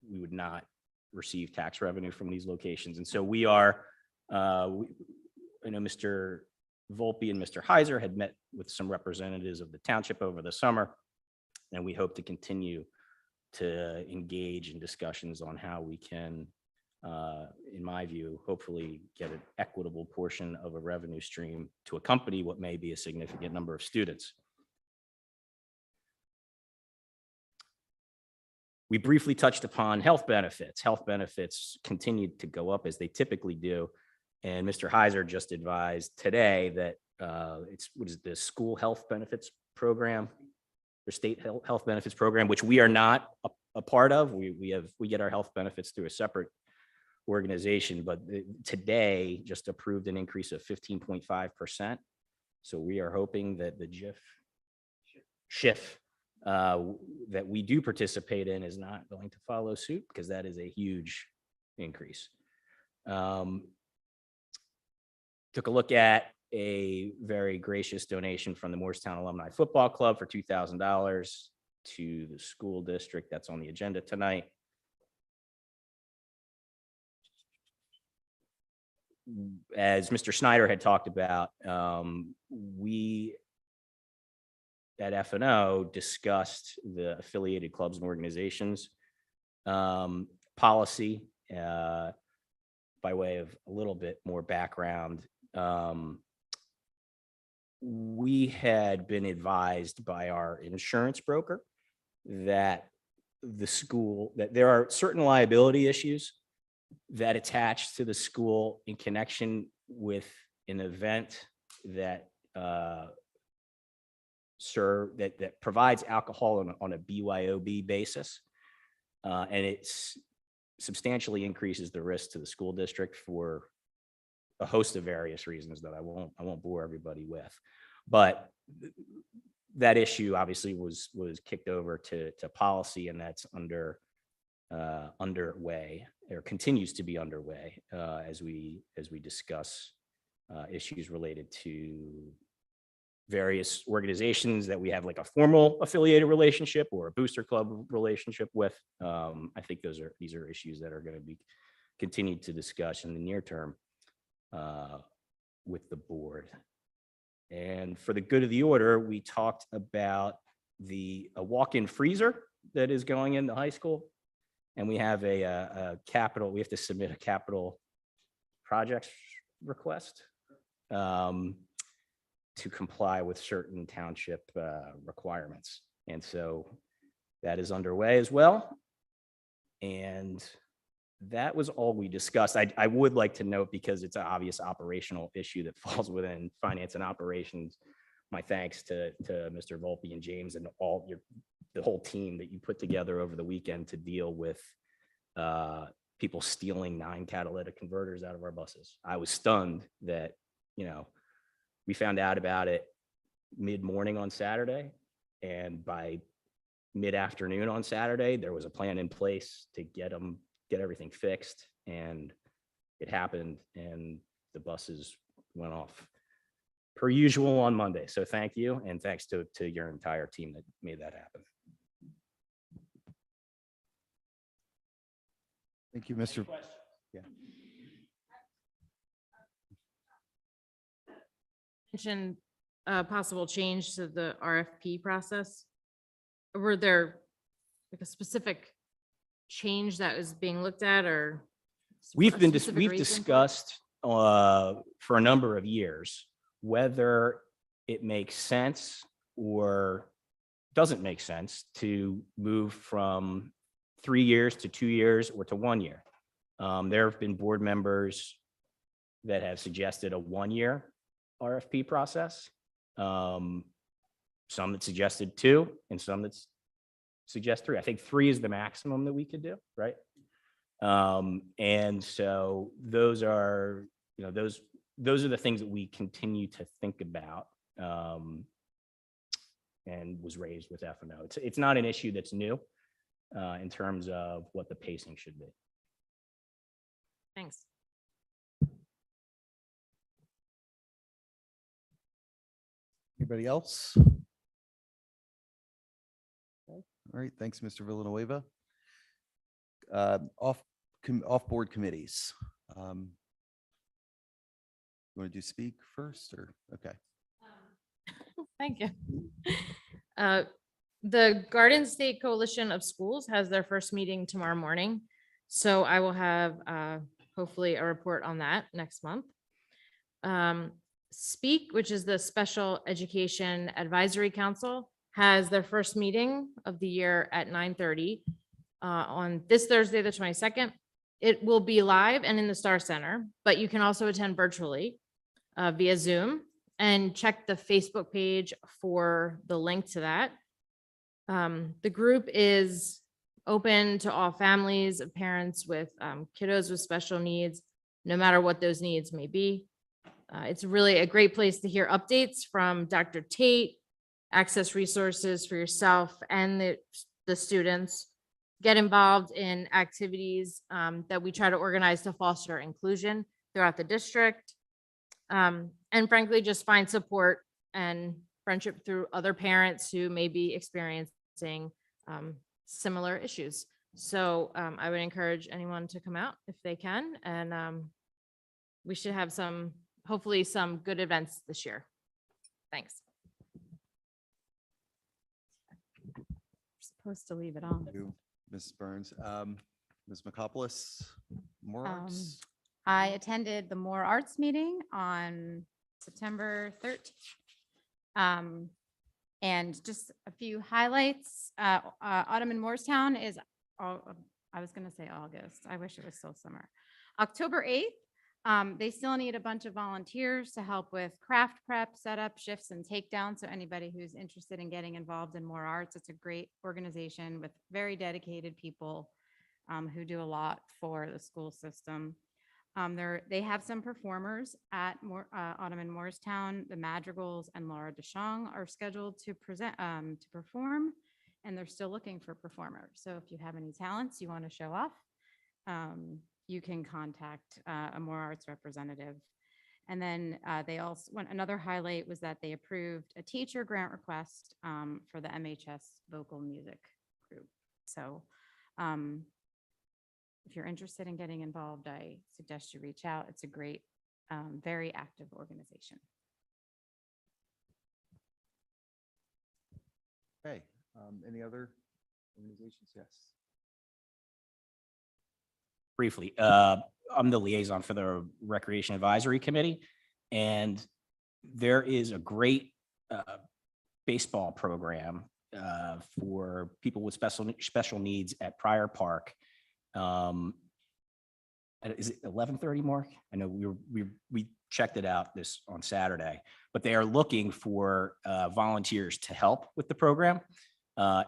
would not receive tax revenue from these locations. And so we are, I know Mr. Volpe and Mr. Heiser had met with some representatives of the township over the summer, and we hope to continue to engage in discussions on how we can, in my view, hopefully get an equitable portion of a revenue stream to accompany what may be a significant number of students. We briefly touched upon health benefits. Health benefits continued to go up as they typically do. And Mr. Heiser just advised today that what is it, the school health benefits program, or state health benefits program, which we are not a part of. We get our health benefits through a separate organization, but today just approved an increase of 15.5%. So we are hoping that the SHIF that we do participate in is not going to follow suit, because that is a huge increase. Took a look at a very gracious donation from the Moorestown Alumni Football Club for $2,000 to the school district. That's on the agenda tonight. As Mr. Snyder had talked about, we at F&O discussed the affiliated clubs and organizations policy by by way of a little bit more background, we had been advised by our insurance broker that that there are certain liability issues that attach to the school in connection with an event that that provides alcohol on a BYOB basis. And it's substantially increases the risk to the school district for a host of various reasons that I won't bore everybody with. But that issue obviously was kicked over to policy, and that's underway, or continues to be underway, as we discuss issues related to various organizations that we have like a formal affiliated relationship or a booster club relationship with. I think these are issues that are going to be continued to discuss in the near term with the board. And for the good of the order, we talked about a walk-in freezer that is going in the high school, and we have we have to submit a capital projects request to comply with certain township requirements. And so that is underway as well. And that was all we discussed. I would like to note, because it's an obvious operational issue that falls within finance and operations, my thanks to Mr. Volpe and James and the whole team that you put together over the weekend to deal with people stealing 9 catalytic converters out of our buses. I was stunned that, we found out about it mid-morning on Saturday, and by mid-afternoon on Saturday, there was a plan in place to get everything fixed, and it happened, and the buses went off per usual on Monday. So thank you, and thanks to your entire team that made that happen. Thank you, Mr. Yeah. Mentioned possible change to the RFP process. Were there like a specific change that was being looked at, or We've discussed for a number of years whether it makes sense or doesn't make sense to move from 3 years to 2 years or to 1 year. There have been board members that have suggested a 1-year RFP process. Some that suggested 2, and some that suggest 3. I think 3 is the maximum that we could do, right? And so those are the things that we continue to think about, and was raised with F&O. It's not an issue that's new in terms of what the pacing should be. Thanks. Anybody else? All right, thanks, Mr. Villanueva. Off-board committees. You want to do speak first, or okay? Thank you. The Garden State Coalition of Schools has their first meeting tomorrow morning. So I will have hopefully a report on that next month. Speak, which is the Special Education Advisory Council, has their first meeting of the year at 9:30 on this Thursday, the 22nd. It will be live and in the Star Center, but you can also attend virtually via Zoom, and check the Facebook page for the link to that. The group is open to all families of parents with kiddos with special needs, no matter what those needs may be. It's really a great place to hear updates from Dr. Tate, access resources for yourself and the students, get involved in activities that we try to organize to foster inclusion throughout the district, and frankly, just find support and friendship through other parents who may be experiencing similar issues. So I would encourage anyone to come out if they can, and we should have hopefully some good events this year. Thanks. Supposed to leave it on. You, Mrs. Burns. Ms. Makopoulos, more arts? I attended the More Arts meeting on September 13th. And just a few highlights. Autumn in Morristown is, I was going to say August. I wish it was still summer. October 8th. They still need a bunch of volunteers to help with craft prep, setup, shifts, and takedown. So anybody who's interested in getting involved in More Arts, it's a great organization with very dedicated people who do a lot for the school system. They have some performers at Autumn in Morristown. The Madrigals and Laura DeShong are scheduled to perform, and they're still looking for performers. So if you have any talents you want to show off, you can contact a More Arts representative. And then they also, another highlight was that they approved a teacher grant request for the MHS vocal music group. So if you're interested in getting involved, I suggest you reach out. It's a great, very active organization. Okay, any other organizations? Yes. Briefly, I'm the liaison for the Recreation Advisory Committee, and there is a great baseball program for people with special needs at Prior Park. Is it 11:30, Mark? I know we checked it out this on Saturday, but they are looking for volunteers to help with the program.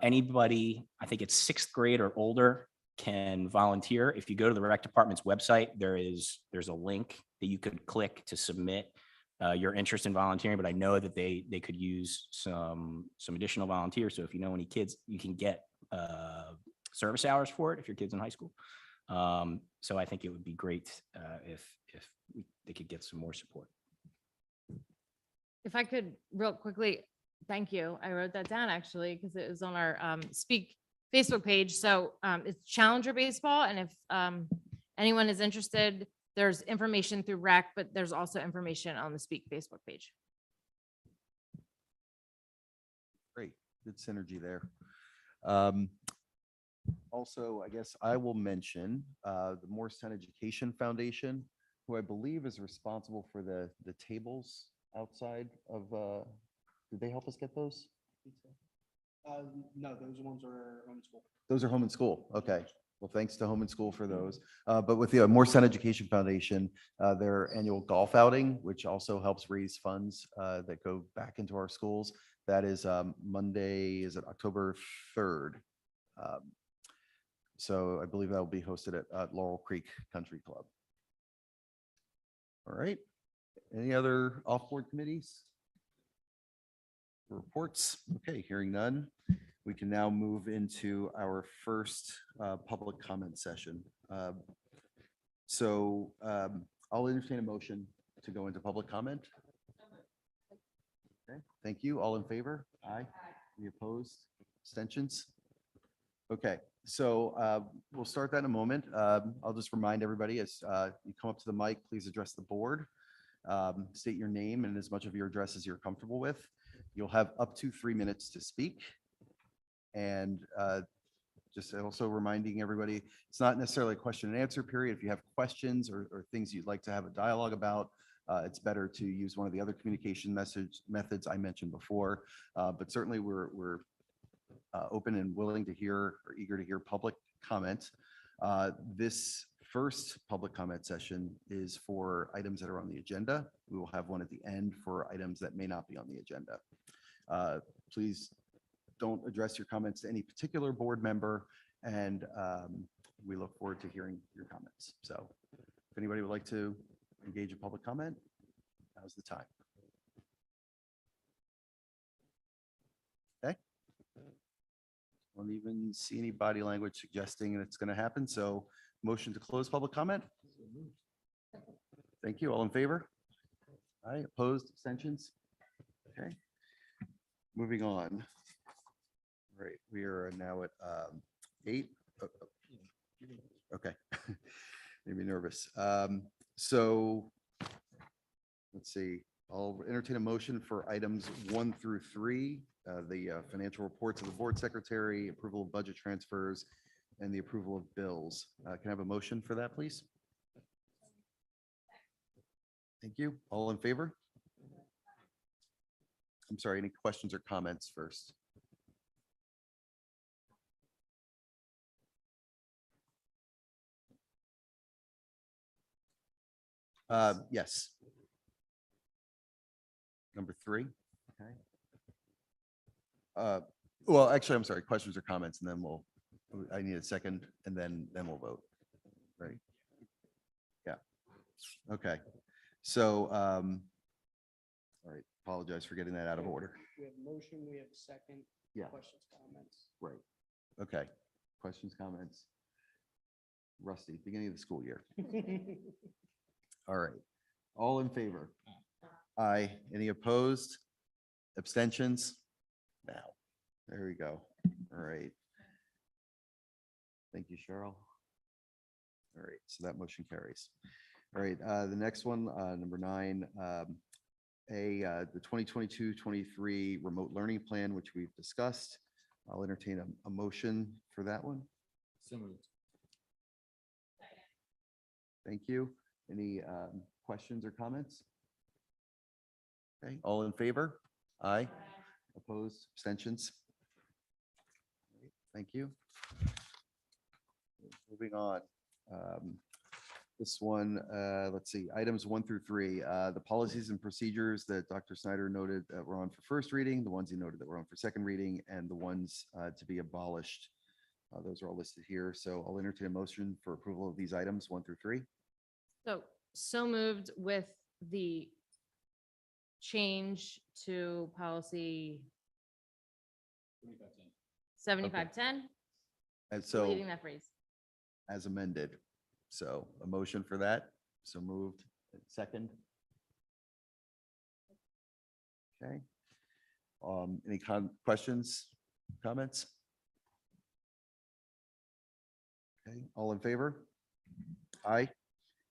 Anybody, I think it's 6th grade or older, can volunteer. If you go to the rec department's website, there's a link that you could click to submit your interest in volunteering, but I know that they could use some additional volunteers. So if you know any kids, you can get service hours for it if your kid's in high school. So I think it would be great if they could get some more support. If I could real quickly, thank you. I wrote that down actually, because it was on our Speak Facebook page. So it's Challenger Baseball. And if anyone is interested, there's information through rec, but there's also information on the Speak Facebook page. Great, good synergy there. Also, I guess I will mention the Morristown Education Foundation, who I believe is responsible for the tables outside of, did they help us get those? No, those ones are home school. Those are home and school. Okay. Well, thanks to Home and School for those. But with the Morristown Education Foundation, their annual golf outing, which also helps raise funds that go back into our schools. That is Monday, is it October 3rd? So I believe that will be hosted at Laurel Creek Country Club. All right. Any other off-board committees? Reports? Okay, hearing none. We can now move into our first public comment session. So I'll entertain a motion to go into public comment. Okay, thank you. All in favor? Aye. Any opposed? Abstentions? Okay, so we'll start that in a moment. I'll just remind everybody as you come up to the mic, please address the board. State your name and as much of your address as you're comfortable with. You'll have up to 3 minutes to speak. And just also reminding everybody, it's not necessarily a question and answer period. If you have questions or things you'd like to have a dialogue about, it's better to use one of the other communication methods I mentioned before. But certainly we're open and willing to hear or eager to hear public comment. This first public comment session is for items that are on the agenda. We will have one at the end for items that may not be on the agenda. Please don't address your comments to any particular board member, and we look forward to hearing your comments. So if anybody would like to engage in public comment, now's the time. Okay. Don't even see any body language suggesting it's going to happen. So motion to close public comment. Thank you. All in favor? Aye. Opposed? Abstentions? Okay. Moving on. All right, we are now at 8. Okay, made me nervous. So let's see. I'll entertain a motion for items 1 through 3, the financial reports of the board secretary, approval of budget transfers, and the approval of bills. Can I have a motion for that, please? Thank you. All in favor? I'm sorry, any questions or comments first? Yes. Number 3. Okay. Well, actually, I'm sorry, questions or comments, and then I need a second, and then we'll vote. Right. Yeah. Okay. So, all right, apologize for getting that out of order. We have motion, we have second. Yeah. Questions, comments. Right. Okay. Questions, comments? Rusty, beginning of the school year. All right. All in favor? Aye. Any opposed? Abstentions? Now, there we go. All right. Thank you, Cheryl. All right, so that motion carries. All right, the next one, number 9, the 2022-23 remote learning plan, which we've discussed. I'll entertain a motion for that one. So moved. Thank you. Any questions or comments? Okay, all in favor? Aye. Opposed, abstentions? Thank you. Moving on. This one, let's see, items 1 through 3, the policies and procedures that Dr. Snyder noted that were on for first reading, the ones he noted that were on for second reading, and the ones to be abolished. Those are all listed here. So I'll entertain a motion for approval of these items 1 through 3. So moved with the change to policy 7510, And so deleting that phrase. as amended. So a motion for that. So moved. Second. Okay. Any questions, comments? Okay, all in favor? Aye.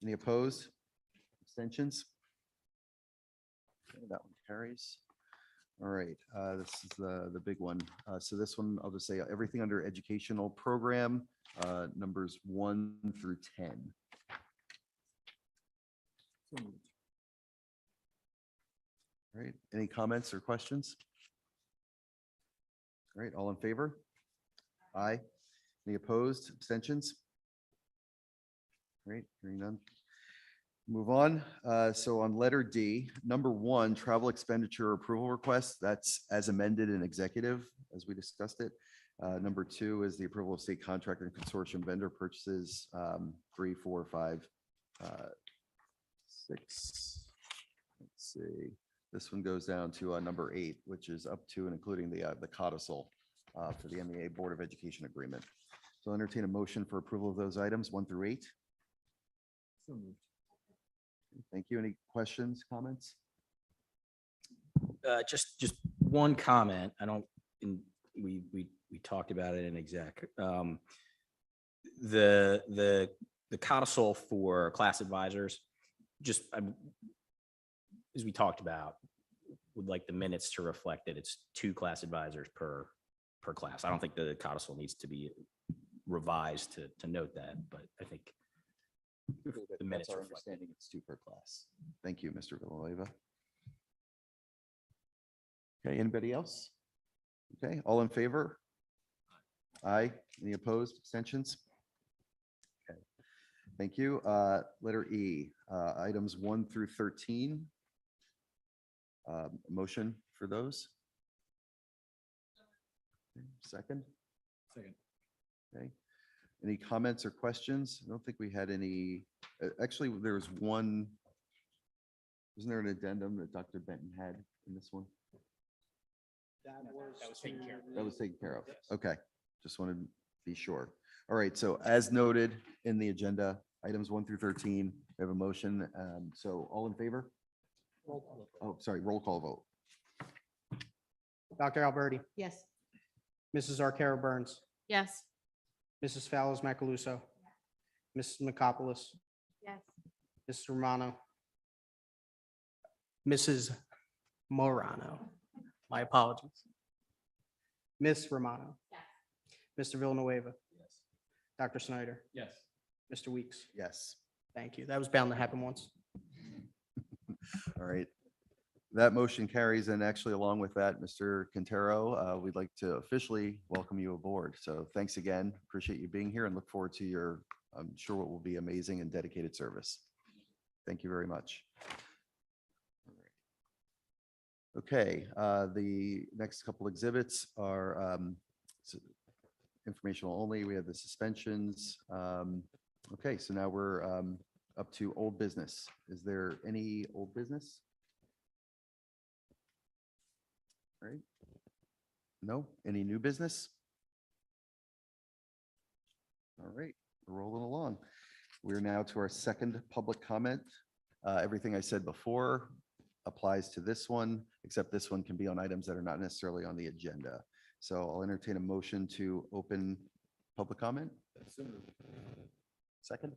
Any opposed? Abstentions? Okay, that one carries. All right, this is the big one. So this one, I'll just say everything under educational program, numbers 1 through 10. All right, any comments or questions? All right, all in favor? Aye. Any opposed? Abstentions? Great, hearing none. Move on. So on letter D, number 1, travel expenditure approval request, that's as amended in executive, as we discussed it. Number 2 is the approval of state contractor and consortium vendor purchases, 3, 4, 5, 6. Let's see. This one goes down to number 8, which is up to and including the codicil for the MEA Board of Education agreement. So I'll entertain a motion for approval of those items 1 through 8. So moved. Thank you. Any questions, comments? Just one comment. I don't, we talked about it in exec. The codicil for class advisors, just as we talked about, would like the minutes to reflect that it's 2 class advisors per class. I don't think the codicil needs to be revised to note that, but I think the minutes That's our reflect it. understanding. It's 2 per class. Thank you, Mr. Villanueva. Okay, anybody else? Okay, all in favor? Aye. Any opposed? Abstentions? Okay, thank you. Letter E, items 1 through 13. Motion for those? Okay, second? Second. Okay. Any comments or questions? I don't think we had any. Actually, there was one. Wasn't there an addendum that Dr. Benton had in this one? That was taken care of. That was taken care of. Okay, just wanted to be sure. All right, so as noted in the agenda, items 1 through 13, we have a motion. So all in favor? Oh, sorry, roll call vote. Dr. Alberti, Yes. Mrs. Arcaro Burns, Yes. Mrs. Fallis Macaluso, Mrs. McCopolis, Yes. Mrs. Romano, Mrs. Morano. My apologies. Miss Romano. Mr. Villanueva. Yes. Dr. Snyder. Yes. Mr. Weeks. Yes. Thank you. That was bound to happen once. All right. That motion carries, and actually along with that, Mr. Quintero, we'd like to officially welcome you aboard. So thanks again. Appreciate you being here and look forward to your, I'm sure what will be amazing and dedicated service. Thank you very much. Okay, the next couple exhibits are informational only. We have the suspensions. Okay, so now we're up to old business. Is there any old business? All right. No? Any new business? All right, we're rolling along. We're now to our second public comment. Everything I said before applies to this one, except this one can be on items that are not necessarily on the agenda. So I'll entertain a motion to open public comment. Second.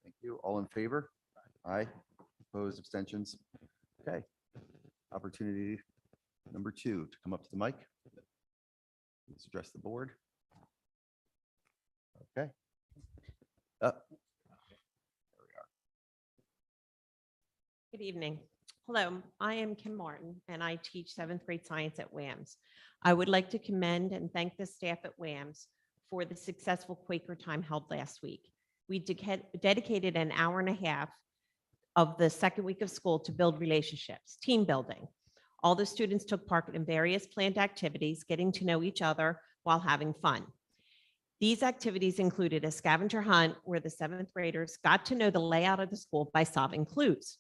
Thank you. All in favor? Aye. Opposed, abstentions? Okay. Opportunity number 2 to come up to the mic. Please address the board. Okay. Good evening. Hello, I am Kim Martin, and I teach 7th grade science at WAMS. I would like to commend and thank the staff at WAMS for the successful Quaker Time held last week. We dedicated an hour and a half of the second week of school to build relationships, team building. All the students took part in various planned activities, getting to know each other while having fun. These activities included a scavenger hunt where the 7th graders got to know the layout of the school by solving clues.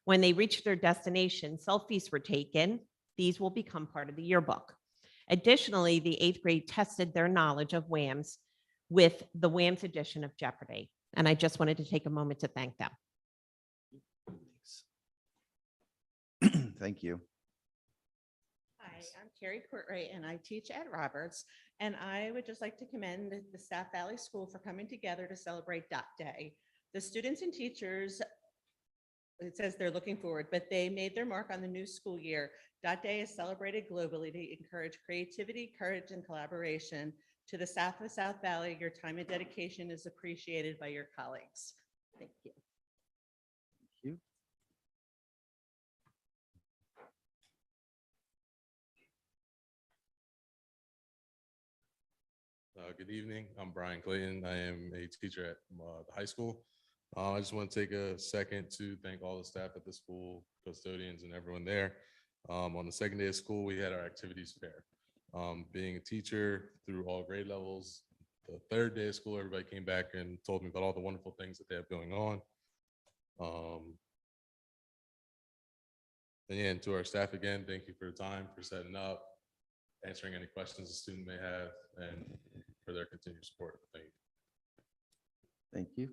When they reached their destination, selfies were taken. These will become part of the yearbook. Additionally, the 8th grade tested their knowledge of WAMS with the WAMS edition of Jeopardy! And I just wanted to take a moment to thank them. Thank you. Hi, I'm Carrie Courtwright, and I teach at Roberts. And I would just like to commend the Staff Valley School for coming together to celebrate Dot Day. The students and teachers, it says they're looking forward, but they made their mark on the new school year. Dot Day is celebrated globally to encourage creativity, courage, and collaboration. To the staff of South Valley, your time and dedication is appreciated by your colleagues. Thank you. Thank you. Good evening. I'm Brian Clayton. I am a teacher at the high school. I just want to take a second to thank all the staff at the school, custodians, and everyone there. On the second day of school, we had our activities fair. Being a teacher through all grade levels, the third day of school, everybody came back and told me about all the wonderful things that they have going on. And yeah, and to our staff again, thank you for your time, for setting up, answering any questions a student may have, and for their continued support. Thank you. Thank you.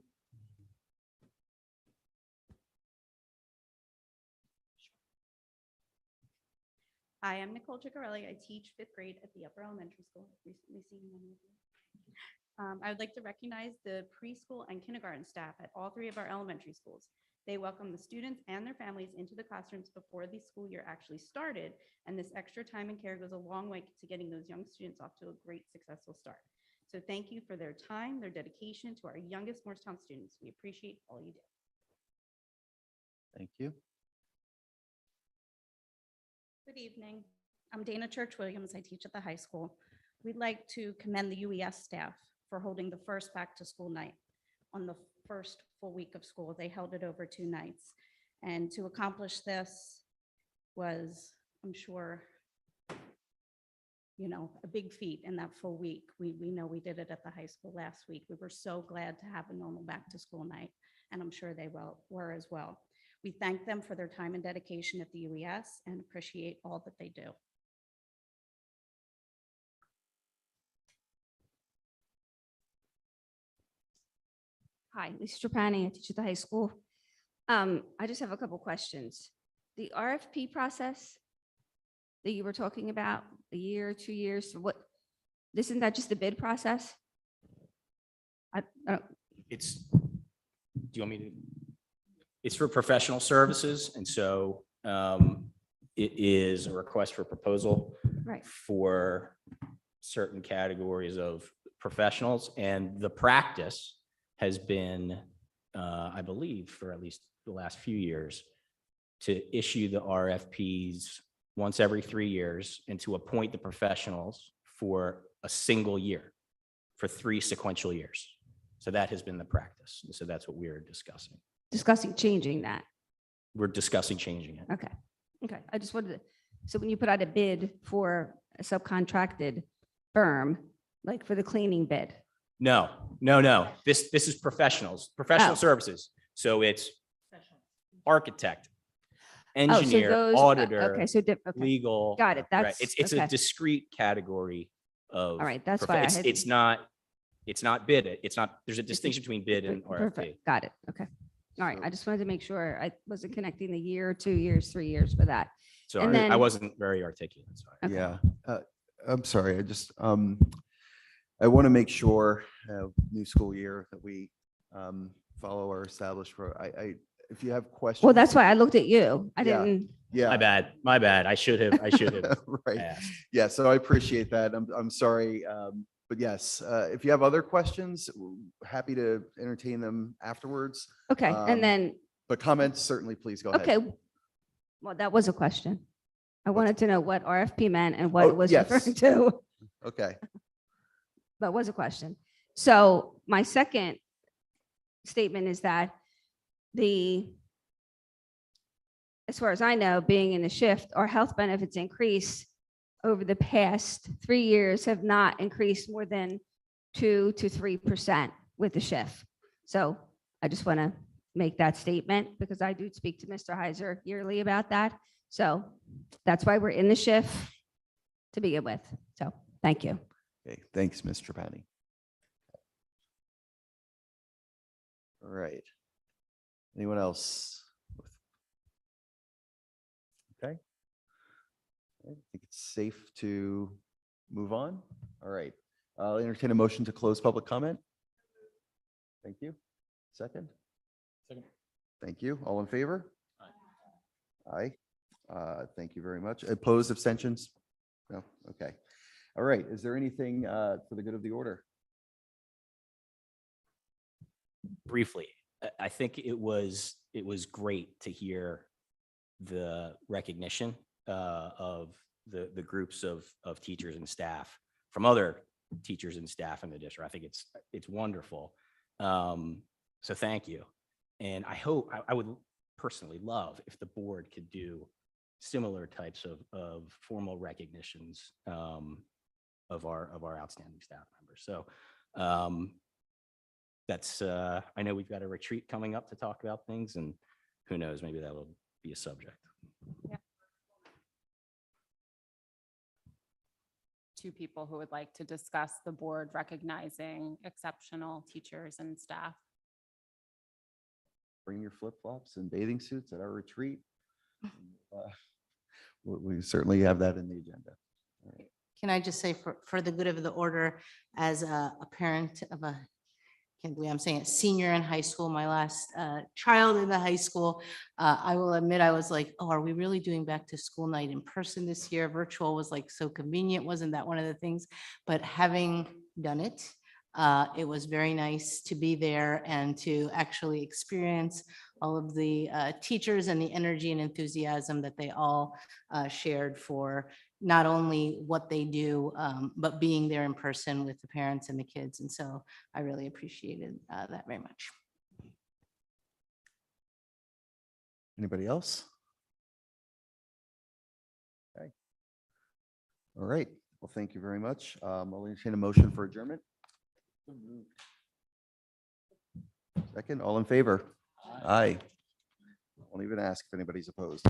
Hi, I'm Nicole Ciccarelli. I teach 5th grade at the upper elementary school. Recently seen many of you. I would like to recognize the preschool and kindergarten staff at all 3 of our elementary schools. They welcome the students and their families into the classrooms before the school year actually started, and this extra time and care goes a long way to getting those young students off to a great, successful start. So thank you for their time, their dedication to our youngest Morristown students. We appreciate all you do. Thank you. Good evening. I'm Dana Church Williams. I teach at the high school. We'd like to commend the UES staff for holding the first back to school night. On the first full week of school, they held it over 2 nights. And to accomplish this was, I'm sure, a big feat in that full week. We know we did it at the high school last week. We were so glad to have a normal back to school night, and I'm sure they were as well. We thank them for their time and dedication at the UES and appreciate all that they do. Hi, Lisa Trapani. I teach at the high school. I just have a couple questions. The RFP process that you were talking about, a year, 2 years, isn't that just the bid process? I don't, It's, do you want me to? It's for professional services. And so it is a request for proposal right. for certain categories of professionals. And the practice has been I believe, for at least the last few years, to issue the RFPs once every 3 years and to appoint the professionals for a single year for 3 sequential years. So that has been the practice. And so that's what we're discussing. Discussing changing that. We're discussing changing it. Okay. Okay. I just wanted to, so when you put out a bid for a subcontracted firm, like for the cleaning bid, No. This is professional Oh. services. So it's architect, oh, so engineer, those, auditor, okay, so, okay. legal. Got it. right? That's, It's okay. a discrete category of. All right, that's why I had- It's not bid. It's not, there's a distinction between bid and RFP. Perfect. Got it. Okay. All right. I just wanted to make sure I wasn't connecting the year, 2 years, 3 years for that. Sorry, then- I wasn't very articulate. Sorry. Okay. Yeah, I'm sorry. I just, I want to make sure, new school year that we follow our established, if you have questions. Well, that's why I looked at you. I Yeah. didn't, Yeah. My bad. I should have Right. asked. Yeah, so I appreciate that. I'm sorry. But yes, if you have other questions, happy to entertain them afterwards. okay. And then, But comments, certainly, please go ahead. okay. Well, that was a question. I wanted to know what RFP meant and what Oh, it was yes. referring to. Okay. That was a question. So my second statement is that as far as I know, being in the shift, our health benefits increase over the past 3 years have not increased more than 2 to 3% with the shift. So I just want to make that statement because I do speak to Mr. Heiser yearly about that. So that's why we're in the shift to begin with. So thank you. Okay, thanks, Ms. Trapani. All right. Anyone else? Okay. I think it's safe to move on. All right. I'll entertain a motion to close public comment. Thank you. Second? Second. Thank you. All in favor? Aye. Thank you very much. Opposed, abstentions? No? Okay. All right. Is there anything for the good of the order? Briefly, I think it was great to hear the recognition of the groups of teachers and staff from other teachers and staff in the district. I think it's wonderful. So thank you. And I would personally love if the board could do similar types of formal recognitions of our outstanding staff members. So that's, I know we've got a retreat coming up to talk about things, and who knows, maybe that will be a subject. Yeah. 2 people who would like to discuss the board recognizing exceptional teachers and staff. Bring your flip-flops and bathing suits at our retreat. We certainly have that in the agenda. All right. Can I just say for the good of the order, as a parent of a, can't believe I'm saying it, senior in high school, my last child in the high school, I will admit I was like, oh, are we really doing back to school night in person this year? Virtual was like so convenient. Wasn't that one of the things? But having done it, it was very nice to be there and to actually experience all of the teachers and the energy and enthusiasm that they all shared for not only what they do, but being there in person with the parents and the kids. And so I really appreciated that very much. Anybody else? Okay. All right. Well, thank you very much. I'll entertain a motion for adjournment. Second, all in favor? Aye. Won't even ask if anybody's opposed.